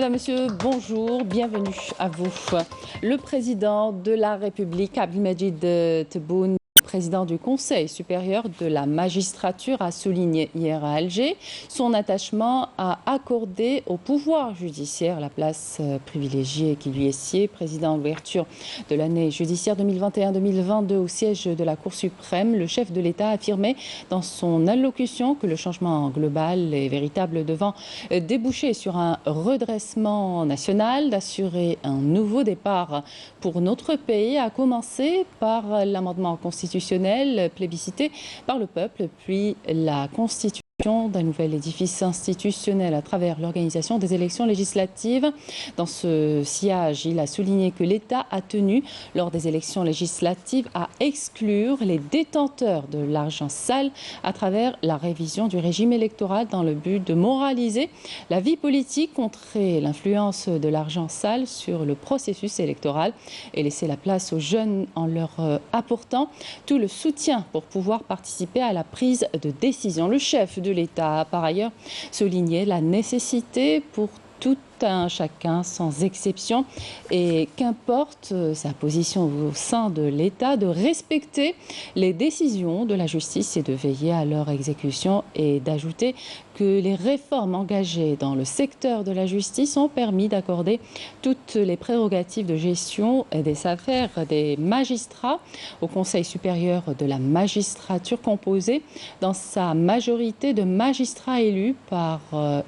Mesdames, Messieurs, bonjour, bienvenue à vous. Le président de la République, Abdelmadjid Tebboune, président du Conseil supérieur de la magistrature, a souligné hier à Alger son attachement à accorder au pouvoir judiciaire la place privilégiée qui lui est siée. Président de l'ouverture de l'année judiciaire 2021-2022 au siège de la Cour suprême, le chef de l'État a affirmé dans son allocution que le changement global est véritable devant déboucher sur un redressement national, d'assurer un nouveau départ pour notre pays, à commencer par l'amendement constitutionnel plébiscité par le peuple, puis la constitution d'un nouvel édifice institutionnel à travers l'organisation des élections législatives. Dans ce sillage, il a souligné que l'État a tenu, lors des élections législatives, à exclure les détenteurs de l'argent sale à travers la révision du régime électoral dans le but de moraliser la vie politique, contrer l'influence de l'argent sale sur le processus électoral et laisser la place aux jeunes en leur apportant tout le soutien pour pouvoir participer à la prise de décision. Le chef de l'État a par ailleurs souligné la nécessité pour tout un chacun sans exception et qu'importe sa position au sein de l'État, de respecter les décisions de la justice et de veiller à leur exécution, et d'ajouter que les réformes engagées dans le secteur de la justice ont permis d'accorder toutes les prérogatives de gestion des affaires des magistrats au Conseil supérieur de la magistrature, composé dans sa majorité de magistrats élus par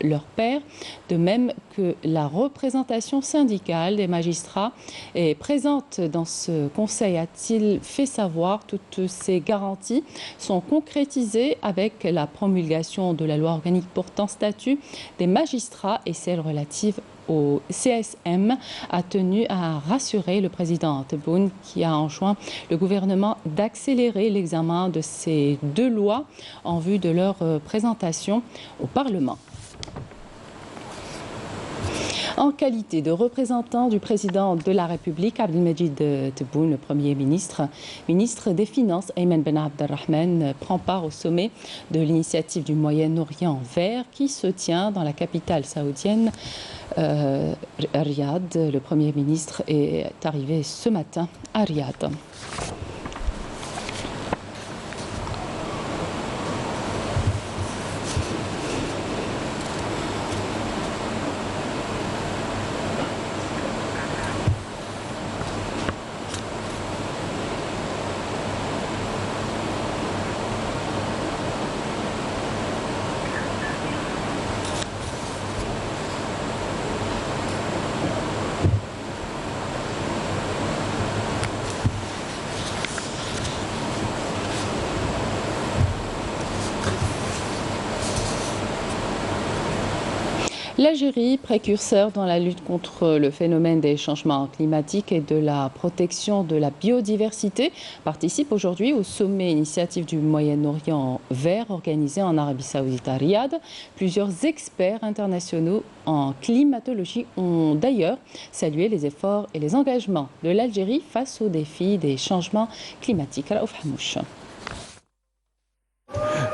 leurs pairs, de même que la représentation syndicale des magistrats est présente dans ce conseil, a-t-il fait savoir. Toutes ces garanties sont concrétisées avec la promulgation de la loi organique portant statut des magistrats et celle relative au CSM, a tenu à rassurer le président Tebboune, qui a enjoint le gouvernement d'accélérer l'examen de ces deux lois en vue de leur présentation au Parlement. En qualité de représentant du président de la République, Abdelmadjid Tebboune, le Premier ministre, ministre des Finances, Ayman Ben Abdelrahman, prend part au sommet de l'initiative du Moyen-Orient vert qui se tient dans la capitale saoudienne, Riyad. Le Premier ministre est arrivé ce matin à Riyad. L'Algérie, précurseur dans la lutte contre le phénomène des changements climatiques et de la protection de la biodiversité, participe aujourd'hui au sommet initiative du Moyen-Orient vert organisé en Arabie Saoudite à Riyad. Plusieurs experts internationaux en climatologie ont d'ailleurs salué les efforts et les engagements de l'Algérie face aux défis des changements climatiques. Raouf Hamouch.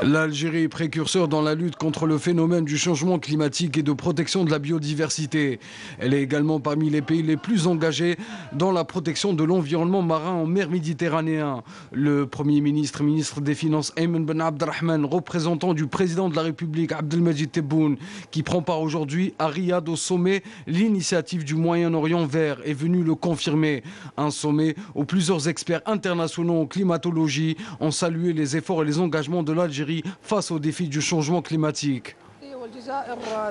L'Algérie est précurseur dans la lutte contre le phénomène du changement climatique et de protection de la biodiversité. Elle est également parmi les pays les plus engagés dans la protection de l'environnement marin en mer Méditerranéen. Le Premier ministre, ministre des Finances, Ayman Ben Abdelrahman, représentant du président de la République, Abdelmadjid Tebboune, qui prend part aujourd'hui à Riyad au sommet, l'initiative du Moyen-Orient vert, est venu le confirmer. Un sommet où plusieurs experts internationaux en climatologie ont salué les efforts et les engagements de l'Algérie face aux défis du changement climatique.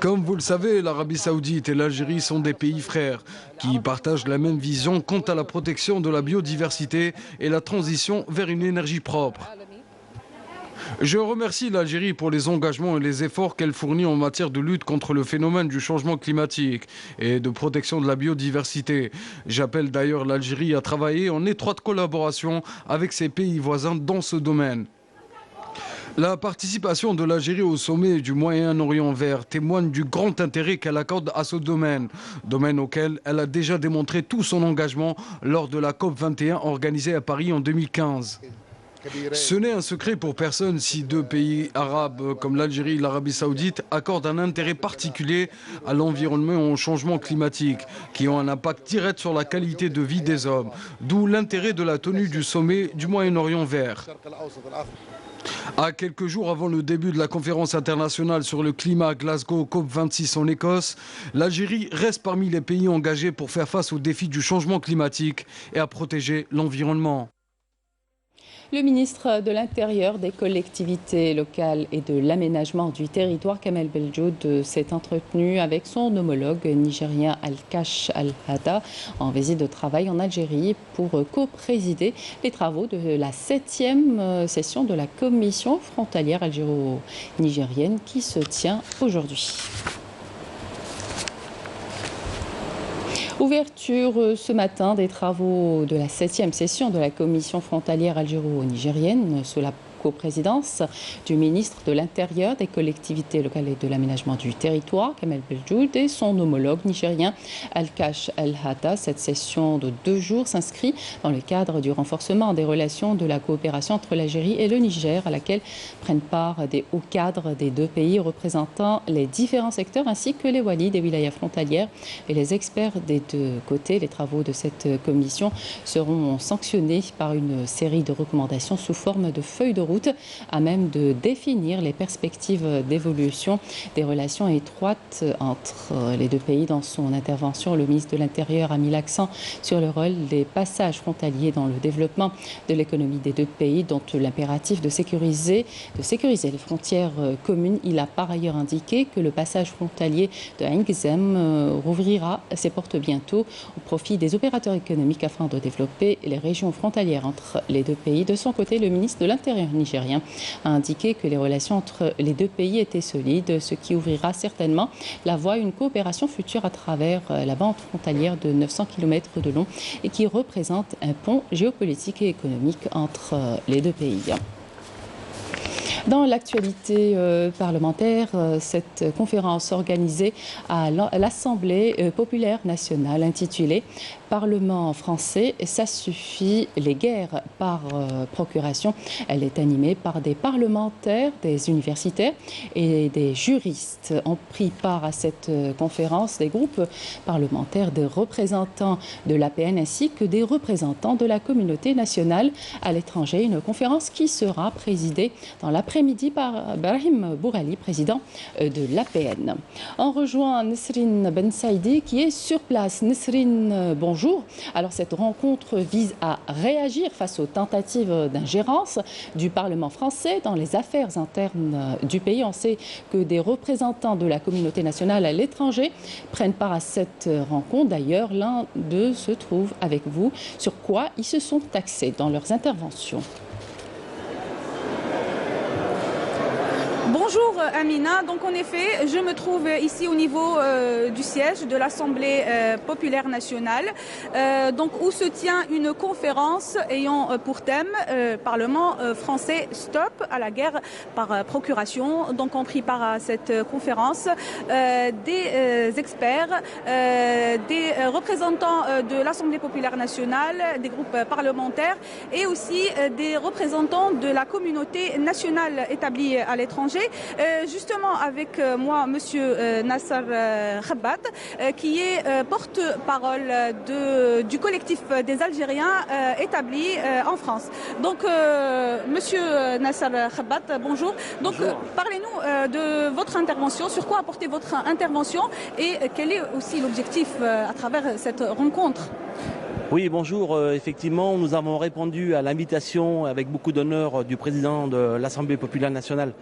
Comme vous le savez, l'Arabie Saoudite et l'Algérie sont des pays frères qui partagent la même vision quant à la protection de la biodiversité et la transition vers une énergie propre. Je remercie l'Algérie pour les engagements et les efforts qu'elle fournit en matière de lutte contre le phénomène du changement climatique et de protection de la biodiversité. J'appelle d'ailleurs l'Algérie à travailler en étroite collaboration avec ses pays voisins dans ce domaine. La participation de l'Algérie au sommet du Moyen-Orient vert témoigne du grand intérêt qu'elle accorde à ce domaine auquel elle a déjà démontré tout son engagement lors de la COP21 organisée à Paris en 2015. Ce n'est un secret pour personne si deux pays arabes comme l'Algérie et l'Arabie saoudite accordent un intérêt particulier à l'environnement et au changement climatique, qui ont un impact direct sur la qualité de vie des hommes. D'où l'intérêt de la tenue du sommet du Moyen-Orient vert. À quelques jours avant le début de la conférence internationale sur le climat à Glasgow COP26 en Écosse, l'Algérie reste parmi les pays engagés pour faire face aux défis du changement climatique et à protéger l'environnement. Le ministre de l'Intérieur, des collectivités locales et de l'aménagement du territoire, Kamel Beljoud, s'est entretenu avec son homologue nigérien Al-Kash Al-Hada en visite de travail en Algérie pour co-présider les travaux de la 7e session de la commission frontalière algéro-nigérienne qui se tient aujourd'hui. Ouverture ce matin des travaux de la 7e session de la commission frontalière algéro-nigérienne sous la coprésidence du ministre de l'Intérieur, des collectivités locales et de l'aménagement du territoire, Kamel Beljoud, et son homologue nigérien Al-Kash Al-Hada. Cette session de 2 jours s'inscrit dans le cadre du renforcement des relations de la coopération entre l'Algérie et le Niger, à laquelle prennent part des hauts cadres des deux pays représentant les différents secteurs ainsi que les walis des wilayas frontalières et les experts des deux côtés. Les travaux de cette commission seront sanctionnés par une série de recommandations sous forme de feuilles de route à même de définir les perspectives d'évolution des relations étroites entre les deux pays. Dans son intervention, le ministre de l'Intérieur a mis l'accent sur le rôle des passages frontaliers dans le développement de l'économie des deux pays, dont l'impératif de sécuriser les frontières communes. Il a par ailleurs indiqué que le passage frontalier de Ngzem rouvrira ses portes bientôt au profit des opérateurs économiques afin de développer les régions frontalières entre les deux pays. De son côté, le ministre de l'Intérieur nigérien a indiqué que les relations entre les deux pays étaient solides, ce qui ouvrira certainement la voie à une coopération future à travers la bande frontalière de 900 km de long et qui représente un pont géopolitique et économique entre les deux pays. Dans l'actualité parlementaire, cette conférence organisée à l'Assemblée populaire nationale intitulée « Parlement français, ça suffit, les guerres par procuration ». Elle est animée par des parlementaires, des universitaires et des juristes. Ont pris part à cette conférence des groupes parlementaires, des représentants de l'APN ainsi que des représentants de la communauté nationale à l'étranger. Une conférence qui sera présidée dans l'après-midi par Brahim Bourali, président de l'APN. On rejoint Nesrine Ben Saïdi qui est sur place. Nesrine, bonjour. Alors cette rencontre vise à réagir face aux tentatives d'ingérence du Parlement français dans les affaires internes du pays. On sait que des représentants de la communauté nationale à l'étranger prennent part à cette rencontre. D'ailleurs, l'un d'eux se trouve avec vous. Sur quoi ils se sont axés dans leurs interventions? Bonjour Amina, donc en effet je me trouve ici au niveau du siège de l'Assemblée populaire nationale où se tient une conférence ayant pour thème Parlement français stop à la guerre par procuration. Donc ont pris part à cette conférence des experts, des représentants de l'Assemblée populaire nationale, des groupes parlementaires et aussi des représentants de la communauté nationale établie à l'étranger. Justement avec moi monsieur Nassar Khabat qui est porte-parole du collectif des Algériens établis en France. Donc monsieur Nassar Khabat, bonjour. Donc parlez-nous de votre intervention, sur quoi apporter votre intervention et quel est aussi l'objectif à travers cette rencontre? Oui, bonjour. Effectivement, nous avons répondu à l'invitation avec beaucoup d'honneur du président de l'Assemblée populaire nationale,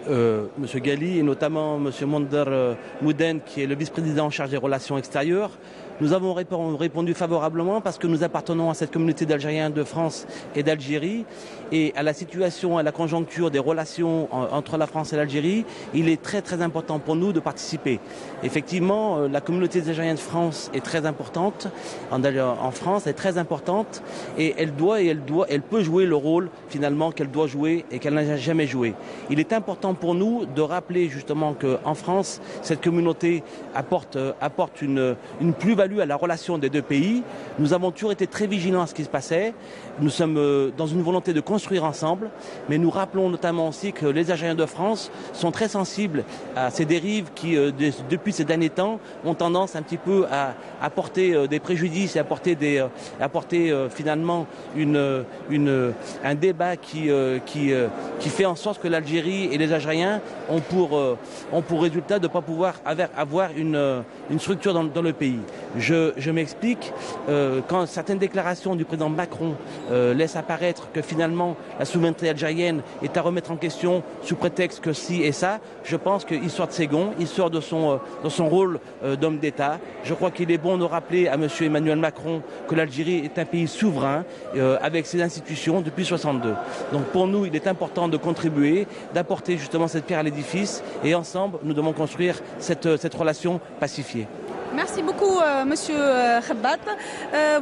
M. Ghali, et notamment M. Monder Mouden, qui est le vice-président en charge des relations extérieures. Nous avons répondu favorablement parce que nous appartenons à cette communauté d'Algériens de France et d'Algérie, et à la situation, à la conjoncture des relations entre la France et l'Algérie, il est très très important pour nous de participer. Effectivement, la communauté des Algériens de France est très importante en France. France est très importante et elle peut jouer le rôle finalement qu'elle doit jouer et qu'elle n'a jamais joué. Il est important pour nous de rappeler justement qu'en France, cette communauté apporte une plus-value à la relation des deux pays. Nous avons toujours été très vigilants à ce qui se passait. Nous sommes dans une volonté de construire ensemble, mais nous rappelons notamment aussi que les Algériens de France sont très sensibles à ces dérives qui, depuis ces derniers temps, ont tendance un petit peu à apporter des préjudices et apporter finalement un débat qui fait en sorte que l'Algérie et les Algériens ont pour résultat de ne pas pouvoir avoir une structure dans le pays. Je m'explique, quand certaines déclarations du président Macron laissent apparaître que finalement la souveraineté algérienne est à remettre en question sous prétexte que ci et ça, je pense qu'il sort de ses gonds, il sort de son rôle d'homme d'État. Je crois qu'il est bon de rappeler à M. Emmanuel Macron que l'Algérie est un pays souverain avec ses institutions depuis 1962. Donc pour nous, il est important de contribuer, d'apporter justement cette pierre à l'édifice et ensemble, nous devons construire cette relation pacifiée. Merci beaucoup, Monsieur Khabat.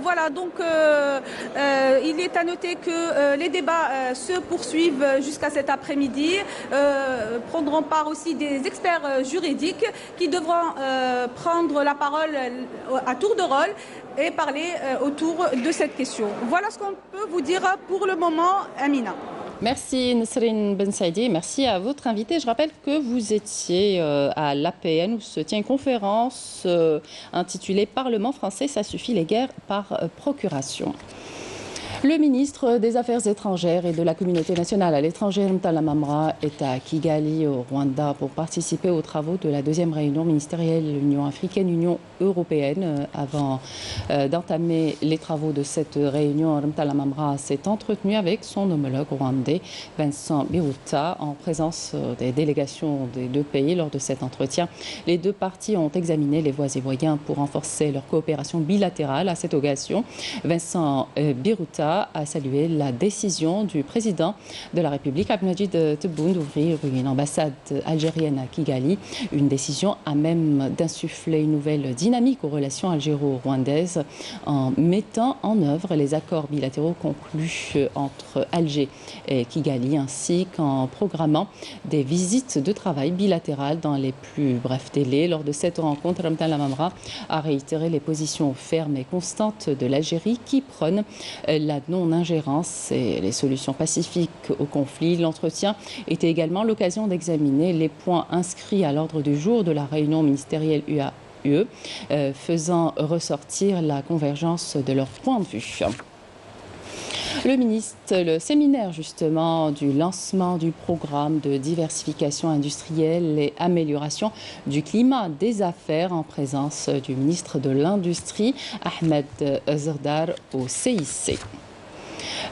Voilà, donc il est à noter que les débats se poursuivent jusqu'à cet après-midi. Prendront part aussi des experts juridiques qui devront prendre la parole à tour de rôle et parler autour de cette question. Voilà ce qu'on peut vous dire pour le moment, Amina. Merci Nesrine Ben Saïdi, merci à votre invité. Je rappelle que vous étiez à l'APN où se tient une conférence intitulée « Parlement français, ça suffit les guerres par procuration ». Le ministre des Affaires étrangères et de la communauté nationale à l'étranger, Mtala Mamra, est à Kigali, au Rwanda, pour participer aux travaux de la deuxième réunion ministérielle Union africaine-Union européenne. Avant d'entamer les travaux de cette réunion, Mtala Mamra s'est entretenu avec son homologue rwandais, Vincent Biruta, en présence des délégations des deux pays. Lors de cet entretien, les deux parties ont examiné les voies et moyens pour renforcer leur coopération bilatérale. À cette occasion, Vincent Biruta a salué la décision du président de la République, Abdelmadjid Tebboune, d'ouvrir une ambassade algérienne à Kigali. Une décision à même d'insuffler une nouvelle dynamique aux relations algéro-rwandaises en mettant en œuvre les accords bilatéraux conclus entre Alger et Kigali, ainsi qu'en programmant des visites de travail bilatérales dans les plus brefs délais. Lors de cette rencontre, Mtala Mamra a réitéré les positions fermes et constantes de l'Algérie qui prône la non-ingérence et les solutions pacifiques au conflit. L'entretien était également l'occasion d'examiner les points inscrits à l'ordre du jour de la réunion ministérielle UAE, faisant ressortir la convergence de leurs points de vue. Le séminaire justement du lancement du programme de diversification industrielle et amélioration du climat des affaires en présence du ministre de l'Industrie, Ahmed Zerdar, au CIC.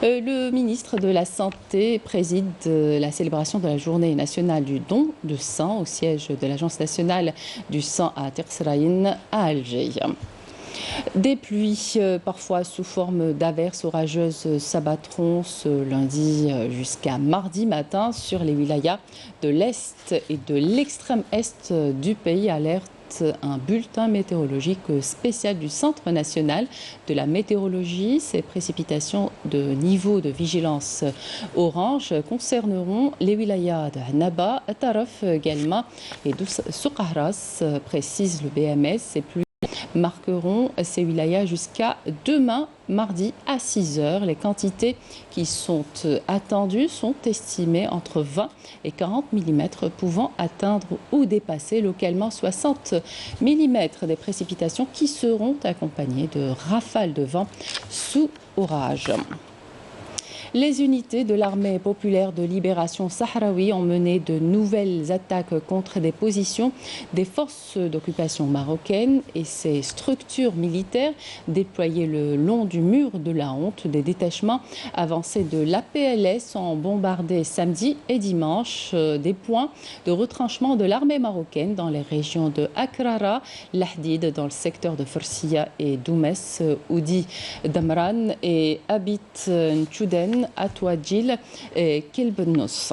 Le ministre de la Santé préside la célébration de la journée nationale du don de sang au siège de l'Agence nationale du sang à Tirsraïn à Alger. Des pluies, parfois sous forme d'averses orageuses, s'abattront ce lundi jusqu'à mardi matin sur les wilayas de l'Est et de l'extrême Est du pays, alerte un bulletin météorologique spécial du Centre national de la météorologie. Ces précipitations de niveau de vigilance orange concerneront les wilayas de Naba, Taraf, Galma et Soukahras, précise le BMS. Ces pluies marqueront ces wilayas jusqu'à demain, mardi à 6 heures. Les quantités qui sont attendues sont estimées entre 20 et 40 mm, pouvant atteindre ou dépasser localement 60 mm. Des précipitations qui seront accompagnées de rafales de vent sous orage. Les unités de l'armée populaire de libération sahraoui ont mené de nouvelles attaques contre des positions des forces d'occupation marocaines et ces structures militaires déployées le long du mur de la honte. Des détachements avancés de l'APLS ont bombardé samedi et dimanche des points de retranchement de l'armée marocaine dans les régions de Akrara, Lahdid dans le secteur de Farsiya et Doumès, Oudi, Damran et Abit Nchouden, Atouadjil et Kilbenous.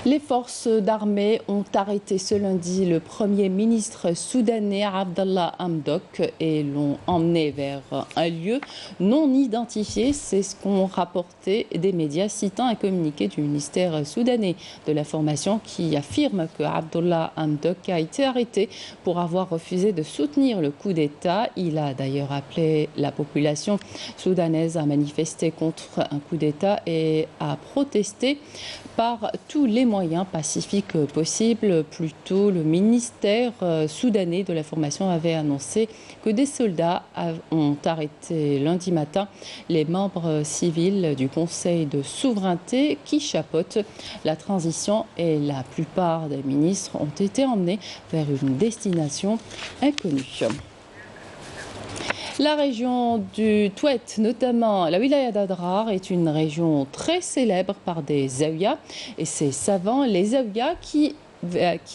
Les forces d'armée ont arrêté ce lundi le Premier ministre soudanais Abdallah Hamdok et l'ont emmené vers un lieu non identifié. C'est ce qu'ont rapporté des médias citant un communiqué du ministère soudanais de l'information qui affirme que Abdallah Hamdok a été arrêté pour avoir refusé de soutenir le coup d'État. Il a d'ailleurs appelé la population soudanaise à manifester contre un coup d'État et à protester par tous les moyens pacifiques possibles. Plus tôt, le ministère soudanais de l'information avait annoncé que des soldats ont arrêté lundi matin les membres civils du Conseil de souveraineté qui chapeautent la transition, et la plupart des ministres ont été emmenés vers une destination inconnue. La région du Touet, notamment la wilaya d'Adrar, est une région très célèbre par des zaouïas. Et ces savants, les zaouïas qui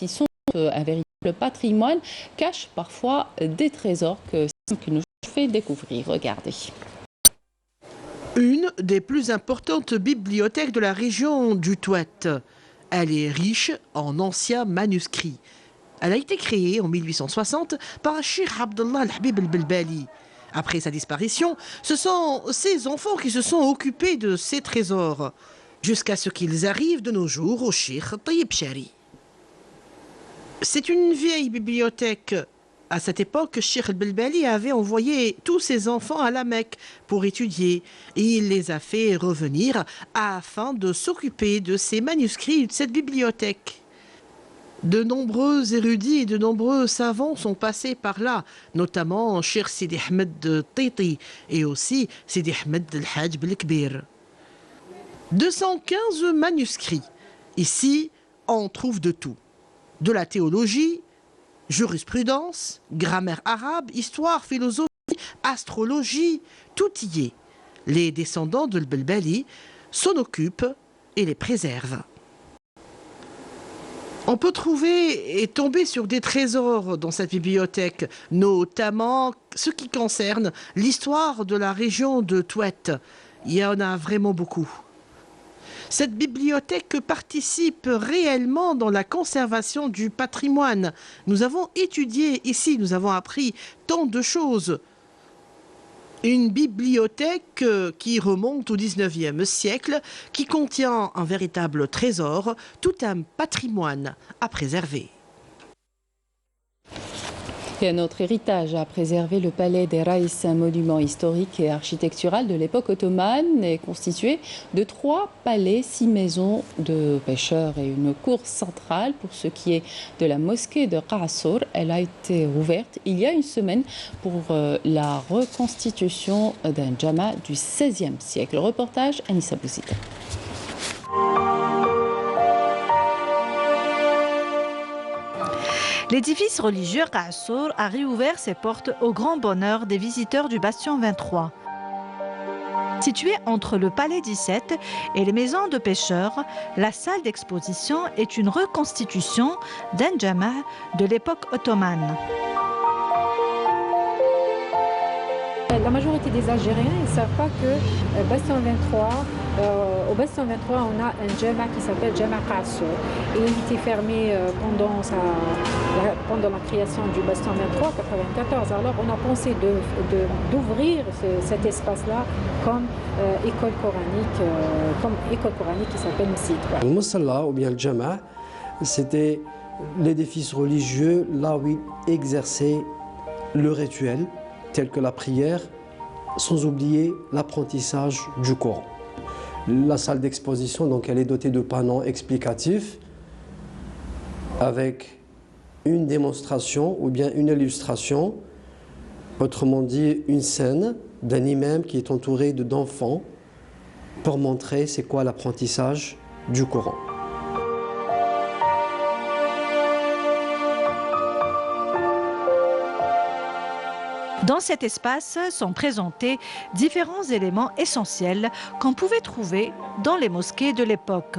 sont un véritable patrimoine, cachent parfois des trésors que nous fait découvrir. Regardez. Une des plus importantes bibliothèques de la région du Touet. Elle est riche en anciens manuscrits. Elle a été créée en 1860 par Cheikh Abdallah Al-Habib Al-Bilbali. Après sa disparition, ce sont ses enfants qui se sont occupés de ces trésors, jusqu'à ce qu'ils arrivent de nos jours au Cheikh Tayyib Shari. C'est une vieille bibliothèque. À cette époque, Cheikh Al-Bilbali avait envoyé tous ses enfants à la Mecque pour étudier, et il les a fait revenir afin de s'occuper de ces manuscrits de cette bibliothèque. De nombreux érudits et de nombreux savants sont passés par là, notamment Cheikh Sidi Ahmed Titi et aussi Sidi Ahmed El-Hajj Belkbir. 215 manuscrits. Ici, on trouve de tout. De la théologie, jurisprudence, grammaire arabe, histoire, philosophie, astrologie, tout y est. Les descendants de Belbali s'en occupent et les préservent. On peut trouver et tomber sur des trésors dans cette bibliothèque, notamment ce qui concerne l'histoire de la région de Touet. Il y en a vraiment beaucoup. Cette bibliothèque participe réellement dans la conservation du patrimoine. Nous avons étudié ici, nous avons appris tant de choses. Une bibliothèque qui remonte au XIXe siècle, qui contient un véritable trésor, tout un patrimoine à préserver. Et un autre héritage à préserver, le palais des Raïs, un monument historique et architectural de l'époque ottomane, est constitué de 3 palais, 6 maisons de pêcheurs et une cour centrale. Pour ce qui est de la mosquée de Qassour, elle a été ouverte il y a une semaine pour la reconstitution d'un djama du XVIe siècle. Reportage Anissa Bouzida. L'édifice religieux Qassour a réouvert ses portes au grand bonheur des visiteurs du Bastion 23. Situé entre le Palais 17 et les maisons de pêcheurs, la salle d'exposition est une reconstitution d'un djama de l'époque ottomane. La majorité des Algériens ne savent pas que Bastion 23, au Bastion 23, on a un djama qui s'appelle Djama Qassour. Et il était fermé pendant la création du Bastion 23, 1994. Alors on a pensé d'ouvrir cet espace-là comme école coranique qui s'appelle Msid. Le Moussala ou bien le Djama, c'était l'édifice religieux là où il exerçait le rituel, tel que la prière, sans oublier l'apprentissage du Coran. La salle d'exposition, donc, elle est dotée de panneaux explicatifs avec une démonstration ou bien une illustration, autrement dit une scène d'un imam qui est entouré d'enfants pour montrer c'est quoi l'apprentissage du Coran. Dans cet espace sont présentés différents éléments essentiels qu'on pouvait trouver dans les mosquées de l'époque.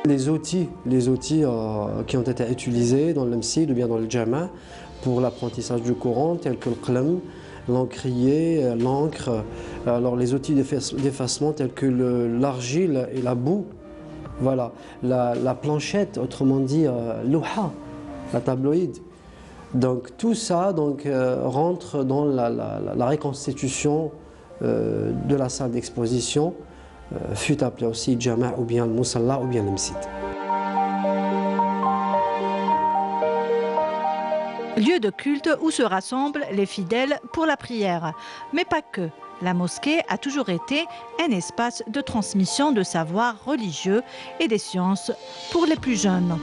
Les outils qui ont été utilisés dans le Msid ou bien dans le Djama pour l'apprentissage du Coran, tels que le qlam, l'encrier, l'encre, alors les outils d'effacement tels que l'argile et la boue. Voilà, la planchette, autrement dit, louha, la tabloïd. Donc tout ça rentre dans la reconstitution de la salle d'exposition, fut appelée aussi Jama' ou bien le Musalla ou bien le Msid. Lieu de culte où se rassemblent les fidèles pour la prière. Mais pas que. La mosquée a toujours été un espace de transmission de savoirs religieux et des sciences pour les plus jeunes.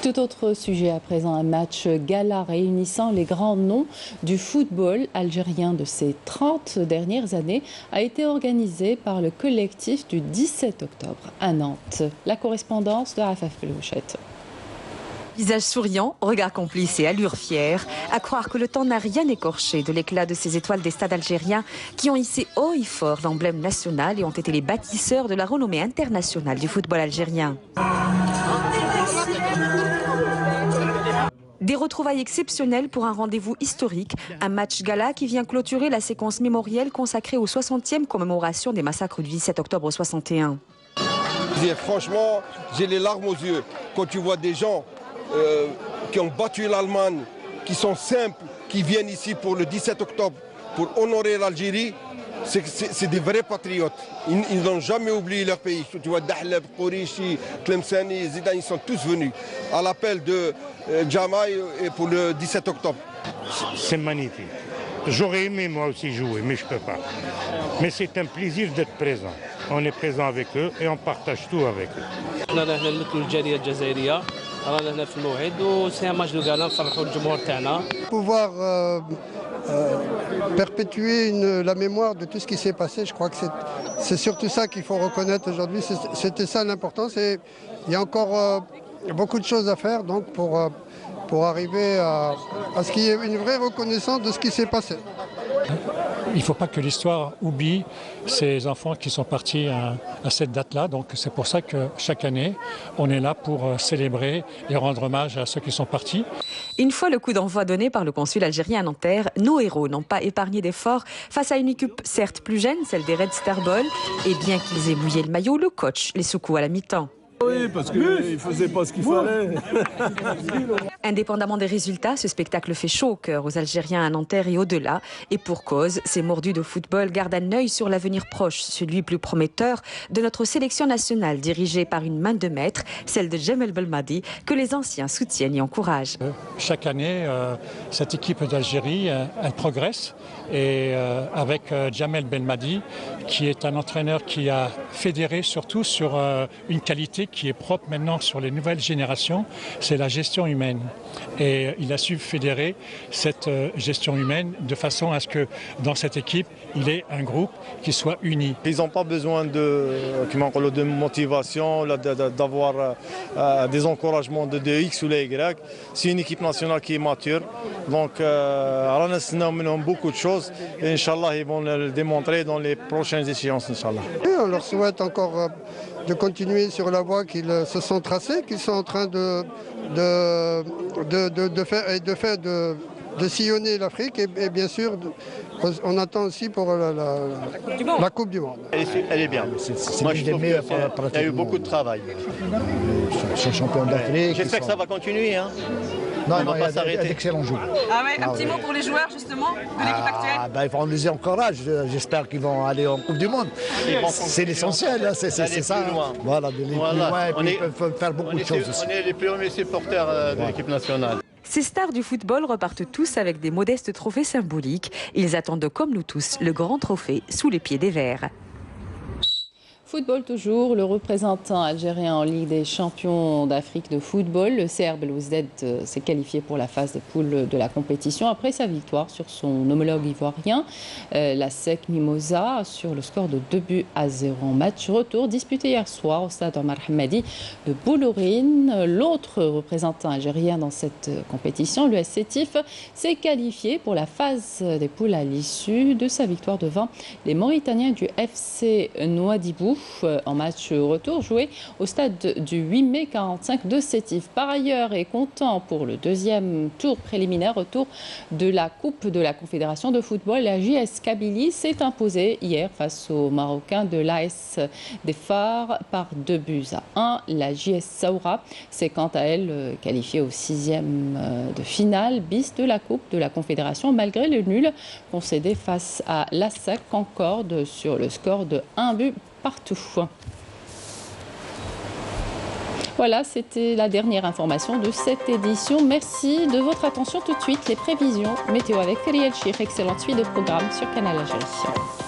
Tout autre sujet à présent, un match gala réunissant les grands noms du football algérien de ces 30 dernières années a été organisé par le collectif du 17 octobre à Nantes. La correspondance de Afaf Belouchet. Visage souriant, regard complice et allure fière, à croire que le temps n'a rien écorché de l'éclat de ces étoiles des stades algériens qui ont hissé haut et fort l'emblème national et ont été les bâtisseurs de la renommée internationale du football algérien. Des retrouvailles exceptionnelles pour un rendez-vous historique, un match gala qui vient clôturer la séquence mémorielle consacrée aux 60e commémorations des massacres du 17 octobre 61. Franchement, j'ai les larmes aux yeux quand tu vois des gens qui ont battu l'Allemagne, qui sont simples, qui viennent ici pour le 17 octobre pour honorer l'Algérie. C'est des vrais patriotes. Ils n'ont jamais oublié leur pays. Tu vois, Dahleb, Kourichi, Tlemceni, Zidane, ils sont tous venus à l'appel de Jama' pour le 17 octobre. C'est magnifique. J'aurais aimé moi aussi jouer, mais je ne peux pas. Mais c'est un plaisir d'être présent. On est présent avec eux et on partage tout avec eux. Pouvoir perpétuer la mémoire de tout ce qui s'est passé, je crois que c'est surtout ça qu'il faut reconnaître aujourd'hui. C'était ça l'importance et il y a encore beaucoup de choses à faire donc pour arriver à ce qu'il y ait une vraie reconnaissance de ce qui s'est passé. Il ne faut pas que l'histoire oublie ces enfants qui sont partis à cette date-là. Donc c'est pour ça que chaque année, on est là pour célébrer et rendre hommage à ceux qui sont partis. Une fois le coup d'envoi donné par le consul algérien à Nanterre, nos héros n'ont pas épargné d'efforts face à une équipe certes plus jeune, celle des Red Star Ball. Et bien qu'ils aient mouillé le maillot, le coach les secoue à la mi-temps. Oui, parce qu'il ne faisait pas ce qu'il fallait. Indépendamment des résultats, ce spectacle fait chaud au cœur aux Algériens à Nanterre et au-delà. Et pour cause, ces mordus de football gardent un œil sur l'avenir proche, celui plus prometteur de notre sélection nationale, dirigée par une main de maître, celle de Jamel Belmadi, que les anciens soutiennent et encouragent. Chaque année, cette équipe d'Algérie, elle progresse. Et avec Jamel Belmadi, qui est un entraîneur qui a fédéré surtout sur une qualité qui est propre maintenant sur les nouvelles générations, c'est la gestion humaine. Et il a su fédérer cette gestion humaine de façon à ce que dans cette équipe, il ait un groupe qui soit uni. Ils n'ont pas besoin de motivation, d'avoir des encouragements de X ou les Y. C'est une équipe nationale qui est mature. Donc, on a beaucoup de choses. Et Inch'Allah, ils vont le démontrer dans les prochaines échéances, Inch'Allah. On leur souhaite encore de continuer sur la voie qu'ils se sont tracés, qu'ils sont en train de sillonner l'Afrique et bien sûr, on attend aussi pour la Coupe du Monde. Elle est bien. Moi, je trouve qu'il y a eu beaucoup de travail. C'est champion d'Afrique. J'espère que ça va continuer. Hein. Non, il va pas s'arrêter. D'excellents joueurs. Ah ouais, un petit mot pour les joueurs justement de l'équipe actuelle. On les encourage. J'espère qu'ils vont aller en Coupe du Monde. C'est l'essentiel, c'est ça. Voilà, d'aller plus loin. Et puis ils peuvent faire beaucoup de choses aussi. On est les premiers supporters de l'équipe nationale. Ces stars du football repartent tous avec des modestes trophées symboliques. Ils attendent comme nous tous le grand trophée sous les pieds des Verts. Football toujours, le représentant algérien en Ligue des champions d'Afrique de football, le CR Belouizdad, s'est qualifié pour la phase de poule de la compétition après sa victoire sur son homologue ivoirien, la SEC Mimosa, sur le score de 2-0. Match retour disputé hier soir au stade Omar Hamadi de Boulourine. L'autre représentant algérien dans cette compétition, l'US Sétif, s'est qualifié pour la phase des poules à l'issue de sa victoire devant les Mauritaniens du FC Nouadhibou. en match retour joué au stade du 8 mai 45 de Sétif. Par ailleurs, et comptant pour le deuxième tour préliminaire retour de la Coupe de la Confédération de football, la JS Kabylie s'est imposée hier face aux Marocains de l'AS des Phares par 2-1. La JS Saoura s'est quant à elle qualifiée au 6e de finale bis de la Coupe de la Confédération malgré le nul concédé face à l'ASSAC Concorde sur le score de 1-1 partout. Voilà, c'était la dernière information de cette édition. Merci de votre attention. Tout de suite, les prévisions météo avec Feriel Chir. Excellente suite de programme sur Canal Algérie.